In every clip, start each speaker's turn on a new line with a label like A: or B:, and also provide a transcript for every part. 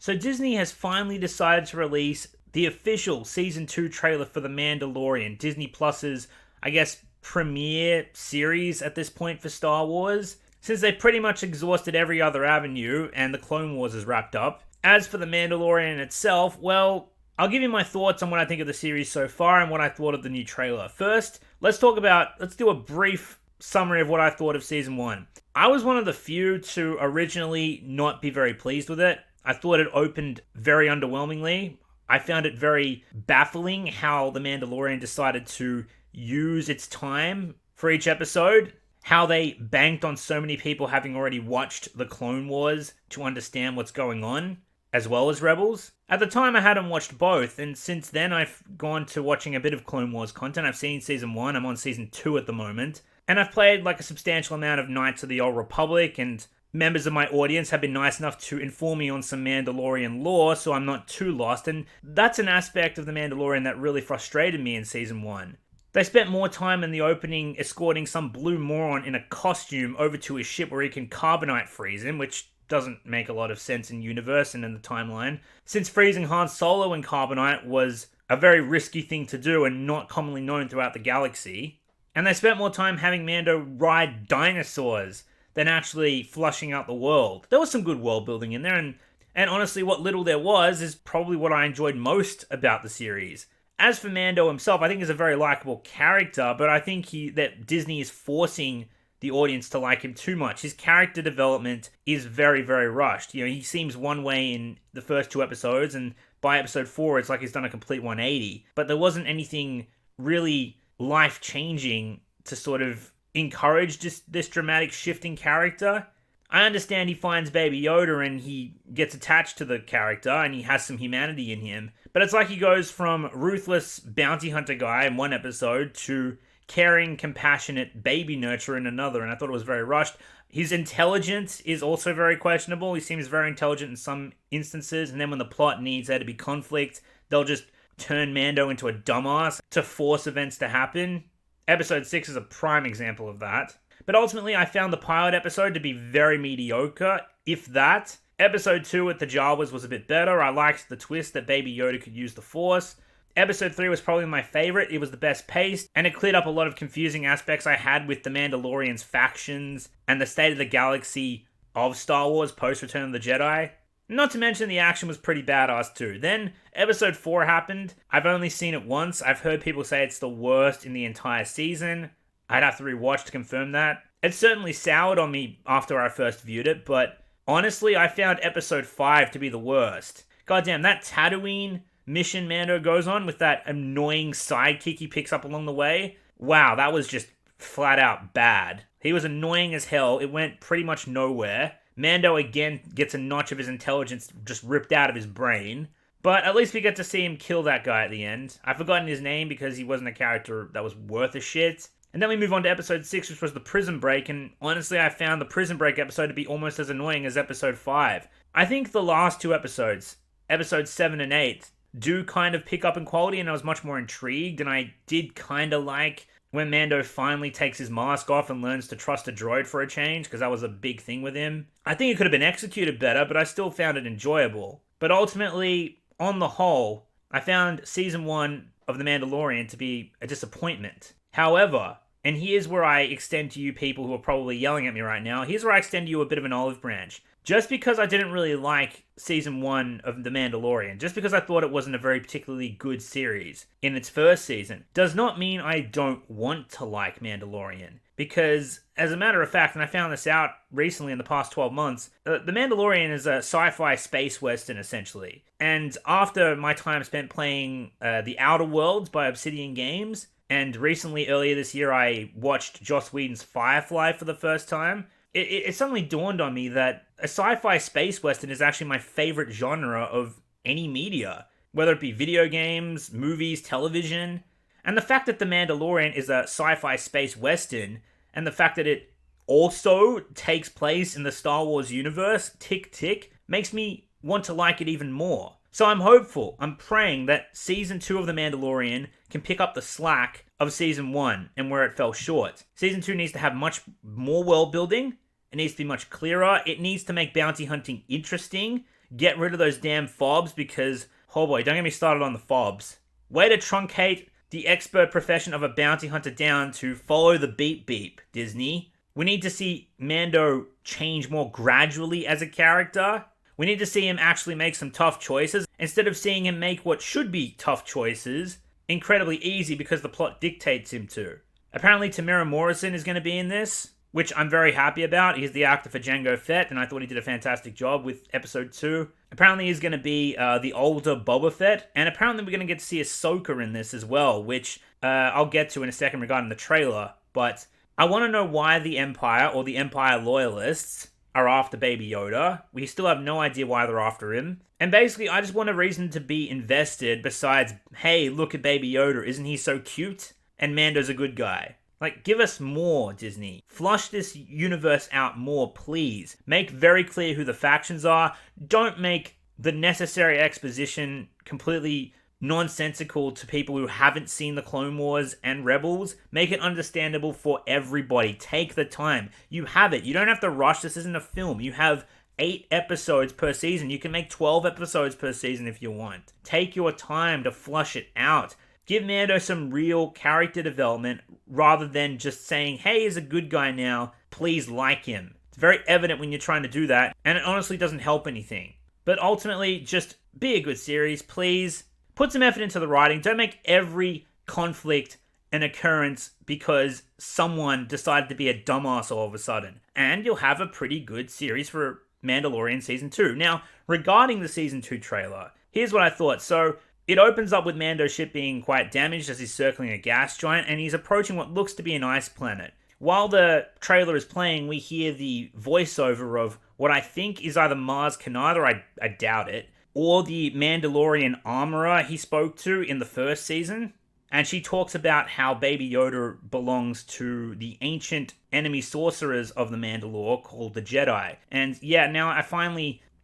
A: So Disney has finally decided to release the official Season 2 trailer for The Mandalorian, Disney Plus's, I guess, premiere series at this point for Star Wars, since they pretty much exhausted every other avenue and the Clone Wars is wrapped up. As for The Mandalorian itself, well, I'll give you my thoughts on what I think of the series so far and what I thought of the new trailer. First, let's do a brief summary of what I thought of Season 1. I was one of the few to originally not be very pleased with it. I thought it opened very underwhelmingly. I found it very baffling how The Mandalorian decided to use its time for each episode, how they banked on so many people having already watched the Clone Wars to understand what's going on, as well as Rebels. At the time, I hadn't watched both, and since then I've gone to watching a bit of Clone Wars content. I've seen Season 1, I'm on Season 2 at the moment, and I've played like a substantial amount of Knights of the Old Republic, and members of my audience have been nice enough to inform me on some Mandalorian lore, so I'm not too lost, and that's an aspect of The Mandalorian that really frustrated me in Season 1. They spent more time in the opening escorting some blue moron in a costume over to his ship where he can carbonite freeze him, which doesn't make a lot of sense in universe and in the timeline, since freezing Han Solo in carbonite was a very risky thing to do and not commonly known throughout the galaxy. And they spent more time having Mando ride dinosaurs than actually flushing out the world. There was some good world building in there, and honestly, what little there was is probably what I enjoyed most about the series. As for Mando himself, I think he's a very likable character, but I think that Disney is forcing the audience to like him too much. His character development is very, very rushed. You know, he seems one way in the first 2 episodes, and by episode 4, it's like he's done a complete 180. But there wasn't anything really life-changing to sort of encourage this dramatic shift in character. I understand he finds Baby Yoda and he gets attached to the character and he has some humanity in him, but it's like he goes from ruthless bounty hunter guy in one episode to caring, compassionate baby nurturer in another, and I thought it was very rushed. His intelligence is also very questionable. He seems very intelligent in some instances, and then when the plot needs there to be conflict, they'll just turn Mando into a dumbass to force events to happen. Episode 6 is a prime example of that. But ultimately, I found the pilot episode to be very mediocre, if that. Episode 2 with the Jawas was a bit better. I liked the twist that Baby Yoda could use the Force. Episode 3 was probably my favorite. It was the best paced, and it cleared up a lot of confusing aspects I had with the Mandalorian's factions and the state of the galaxy of Star Wars post Return of the Jedi. Not to mention the action was pretty badass too. Then episode 4 happened. I've only seen it once. I've heard people say it's the worst in the entire season. I'd have to rewatch to confirm that. It certainly soured on me after I first viewed it, but honestly, I found episode 5 to be the worst. Goddamn, that Tatooine mission Mando goes on with that annoying sidekick he picks up along the way. Wow, that was just flat out bad. He was annoying as hell. It went pretty much nowhere. Mando again gets a notch of his intelligence just ripped out of his brain. But at least we get to see him kill that guy at the end. I've forgotten his name because he wasn't a character that was worth a shit. And then we move on to episode 6, which was the prison break, and honestly I found the prison break episode to be almost as annoying as episode 5. I think the last 2 episodes, episodes 7 and 8, do kind of pick up in quality, and I was much more intrigued, and I did kind of like when Mando finally takes his mask off and learns to trust a droid for a change, because that was a big thing with him. I think it could have been executed better, but I still found it enjoyable. But ultimately, on the whole, I found Season 1 of The Mandalorian to be a disappointment. However, and here's where I extend to you people who are probably yelling at me right now, here's where I extend to you a bit of an olive branch. Just because I didn't really like Season 1 of The Mandalorian, just because I thought it wasn't a very particularly good series in its first season, does not mean I don't want to like Mandalorian. Because, as a matter of fact, and I found this out recently in the past 12 months, The Mandalorian is a sci-fi space western, essentially. And after my time spent playing The Outer Worlds by Obsidian Games, and recently, earlier this year, I watched Joss Whedon's Firefly for the first time, it suddenly dawned on me that a sci-fi space western is actually my favorite genre of any media, whether it be video games, movies, television. And the fact that The Mandalorian is a sci-fi space western, and the fact that it also takes place in the Star Wars universe, tick tick, makes me want to like it even more. So I'm hopeful, I'm praying that Season 2 of The Mandalorian can pick up the slack of Season 1 and where it fell short. Season 2 needs to have much more world building, it needs to be much clearer, it needs to make bounty hunting interesting, get rid of those damn fobs because, oh boy, don't get me started on the fobs. Way to truncate the expert profession of a bounty hunter down to follow the beep beep, Disney. We need to see Mando change more gradually as a character. We need to see him actually make some tough choices instead of seeing him make what should be tough choices incredibly easy because the plot dictates him to. Apparently Tamira Morrison is going to be in this, which I'm very happy about. He's the actor for Jango Fett, and I thought he did a fantastic job with episode 2. Apparently he's going to be the older Boba Fett, and apparently we're going to get to see Ahsoka in this as well, which I'll get to in a second regarding the trailer, but I want to know why the Empire, or the Empire loyalists, are after Baby Yoda. We still have no idea why they're after him. And basically, I just want a reason to be invested besides, hey, look at Baby Yoda, isn't he so cute? And Mando's a good guy. Like, give us more, Disney. Flush this universe out more, please. Make very clear who the factions are. Don't make the necessary exposition completely nonsensical to people who haven't seen the Clone Wars and Rebels. Make it understandable for everybody. Take the time. You have it. You don't have to rush. This isn't a film. You have 8 episodes per season. You can make 12 episodes per season if you want. Take your time to flush it out. Give Mando some real character development rather than just saying, hey, he's a good guy now. Please like him. It's very evident when you're trying to do that, and it honestly doesn't help anything. But ultimately, just be a good series, please. Put some effort into the writing. Don't make every conflict an occurrence because someone decided to be a dumbass all of a sudden. And you'll have a pretty good series for Mandalorian Season 2. Now, regarding the Season 2 trailer, here's what I thought. So, it opens up with Mando's ship being quite damaged as he's circling a gas giant, and he's approaching what looks to be an ice planet. While the trailer is playing, we hear the voiceover of what I think is either Maz Kanata, I doubt it, or the Mandalorian armorer he spoke to in the first season. And she talks about how Baby Yoda belongs to the ancient enemy sorcerers of the Mandalore called the Jedi. And yeah, now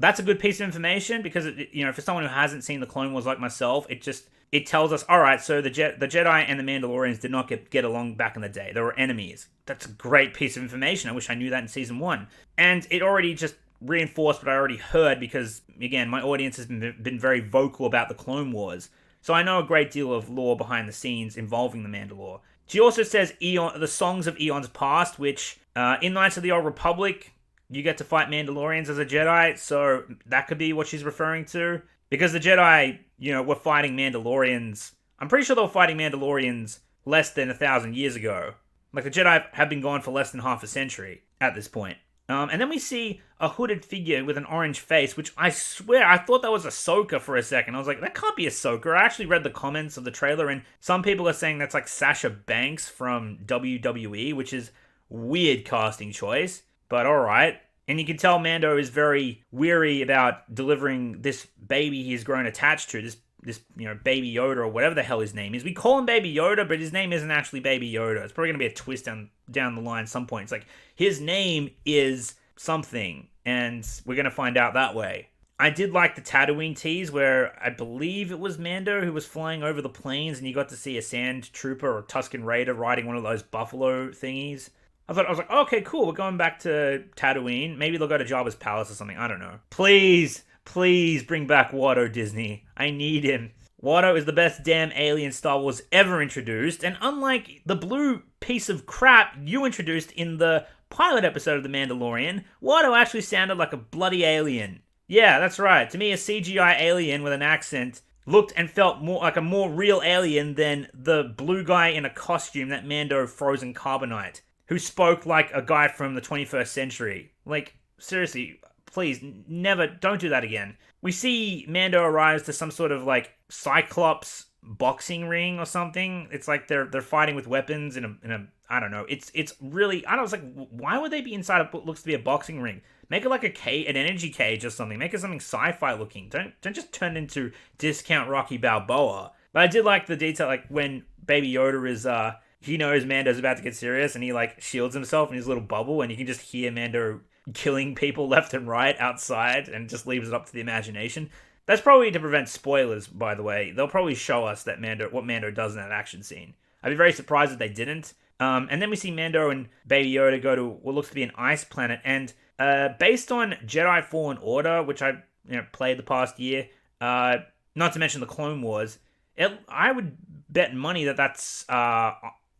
A: that's a good piece of information because, for someone who hasn't seen the Clone Wars like myself, it tells us, all right, so the Jedi and the Mandalorians did not get along back in the day. They were enemies. That's a great piece of information. I wish I knew that in Season 1. And it already just reinforced what I already heard because, again, my audience has been very vocal about the Clone Wars. So I know a great deal of lore behind the scenes involving the Mandalore. She also says the songs of eons past, which in Knights of the Old Republic, you get to fight Mandalorians as a Jedi, so that could be what she's referring to. Because the Jedi, were fighting Mandalorians. I'm pretty sure they were fighting Mandalorians less than 1,000 years ago. Like, the Jedi have been gone for less than half a century at this point. And then we see a hooded figure with an orange face, which I swear, I thought that was Ahsoka for a second. I was like, that can't be Ahsoka. I actually read the comments of the trailer, and some people are saying that's like Sasha Banks from WWE, which is weird casting choice, but alright. And you can tell Mando is very weary about delivering this baby he's grown attached to, this Baby Yoda or whatever the hell his name is. We call him Baby Yoda, but his name isn't actually Baby Yoda. It's probably going to be a twist down the line at some point. It's like, his name is something, and we're going to find out that way. I did like the Tatooine tease where I believe it was Mando who was flying over the plains and you got to see a sand trooper or Tusken Raider riding one of those buffalo thingies. I was like, okay, cool, we're going back to Tatooine. Maybe they'll go to Jabba's palace or something. I don't know. Please bring back Watto, Disney. I need him. Watto is the best damn alien Star Wars ever introduced, and unlike the blue piece of crap you introduced in the pilot episode of The Mandalorian, Watto actually sounded like a bloody alien. Yeah, that's right. To me, a CGI alien with an accent looked and felt more like a more real alien than the blue guy in a costume that Mando froze in carbonite, who spoke like a guy from the 21st century. Like, seriously, please, don't do that again. We see Mando arrives to some sort of, like, Cyclops boxing ring or something. It's like they're fighting with weapons in a I don't know. It's really, I was like, why would they be inside what looks to be a boxing ring? Make it like an energy cage or something. Make it something sci-fi looking. Don't just turn it into Discount Rocky Balboa. But I did like the detail, like when Baby Yoda is he knows Mando's about to get serious and he like shields himself in his little bubble and you can just hear Mando killing people left and right outside and just leaves it up to the imagination. That's probably to prevent spoilers, by the way. They'll probably show us that what Mando does in that action scene. I'd be very surprised if they didn't. And then we see Mando and Baby Yoda go to what looks to be an ice planet. And based on Jedi Fallen Order, which I played the past year. Not to mention the Clone Wars. I would bet money that's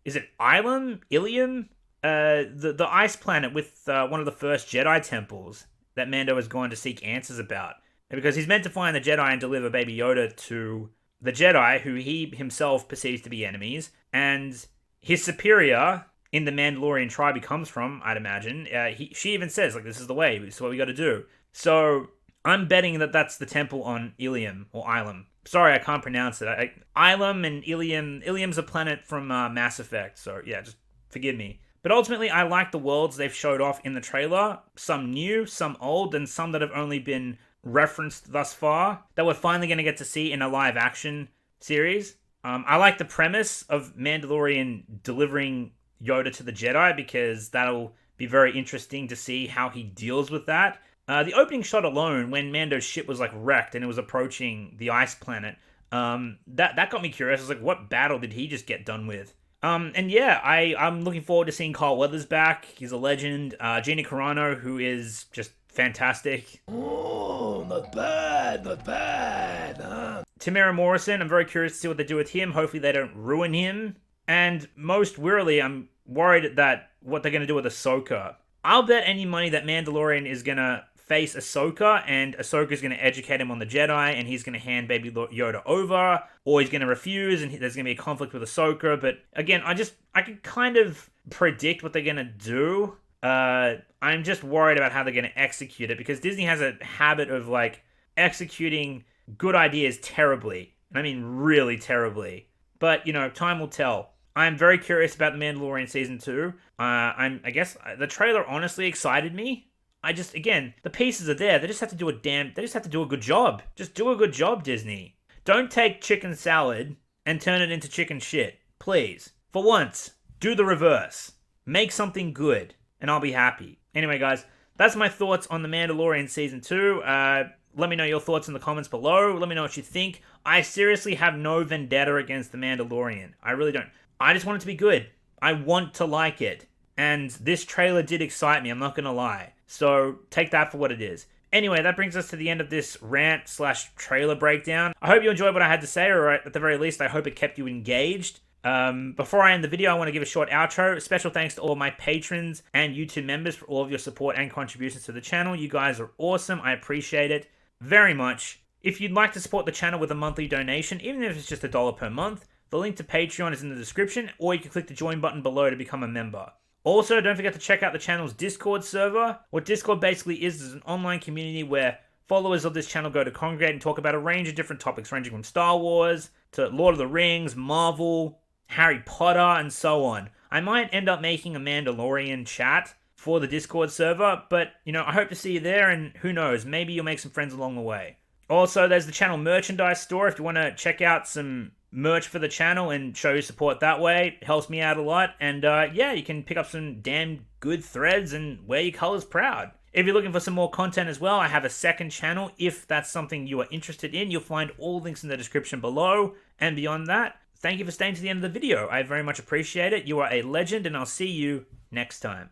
A: is it Ilium? The ice planet with one of the first Jedi temples that Mando is going to seek answers about. Because he's meant to find the Jedi and deliver Baby Yoda to the Jedi, who he himself perceives to be enemies, and his superior in the Mandalorian tribe he comes from, I'd imagine, she even says, like, this is the way, this is what we got to do. So I'm betting that's the temple on Ilium, or Ilum. Sorry, I can't pronounce it. Ilum and Ilium. Ilium's a planet from Mass Effect, so yeah, just forgive me. But ultimately, I like the worlds they've showed off in the trailer. Some new, some old, and some that have only been referenced thus far that we're finally going to get to see in a live action series. I like the premise of Mandalorian delivering Yoda to the Jedi because that'll be very interesting to see how he deals with that. The opening shot alone, when Mando's ship was like wrecked and it was approaching the ice planet, that got me curious. I was like, what battle did he just get done with? And yeah, I'm looking forward to seeing Carl Weathers back. He's a legend. Gina Carano, who is just fantastic.
B: Oh, not bad, not bad. Huh?
A: Tamara Morrison, I'm very curious to see what they do with him. Hopefully they don't ruin him. And most wearily, I'm worried that what they're going to do with Ahsoka. I'll bet any money that Mandalorian is going to face Ahsoka, and Ahsoka's going to educate him on the Jedi, and he's going to hand Baby Yoda over, or he's going to refuse, and there's going to be a conflict with Ahsoka. But again, I can kind of predict what they're going to do. I'm just worried about how they're going to execute it, because Disney has a habit of, like, executing good ideas terribly. And I mean really terribly. But, time will tell. I'm very curious about The Mandalorian Season 2. I guess the trailer honestly excited me. Again, the pieces are there. They just have to do a good job. Just do a good job, Disney. Don't take chicken salad and turn it into chicken shit. Please. For once, do the reverse. Make something good, and I'll be happy. Anyway, guys, that's my thoughts on The Mandalorian Season 2. Let me know your thoughts in the comments below. Let me know what you think. I seriously have no vendetta against The Mandalorian. I really don't. I just want it to be good. I want to like it. And this trailer did excite me, I'm not going to lie. So take that for what it is. Anyway, that brings us to the end of this rant/trailer breakdown. I hope you enjoyed what I had to say, or at the very least, I hope it kept you engaged. Before I end the video, I want to give a short outro. Special thanks to all my patrons and YouTube members for all of your support and contributions to the channel. You guys are awesome. I appreciate it very much. If you'd like to support the channel with a monthly donation, even if it's just $1 per month, the link to Patreon is in the description, or you can click the join button below to become a member. Also, don't forget to check out the channel's Discord server. What Discord basically is an online community where followers of this channel go to congregate and talk about a range of different topics, ranging from Star Wars to Lord of the Rings, Marvel, Harry Potter, and so on. I might end up making a Mandalorian chat for the Discord server, but, I hope to see you there, and who knows, maybe you'll make some friends along the way. Also, there's the channel merchandise store if you want to check out some merch for the channel and show your support that way. It helps me out a lot. And yeah, you can pick up some damn good threads and wear your colors proud. If you're looking for some more content as well, I have a second channel. If that's something you are interested in, you'll find all links in the description below. And beyond that, thank you for staying to the end of the video. I very much appreciate it. You are a legend, and I'll see you next time.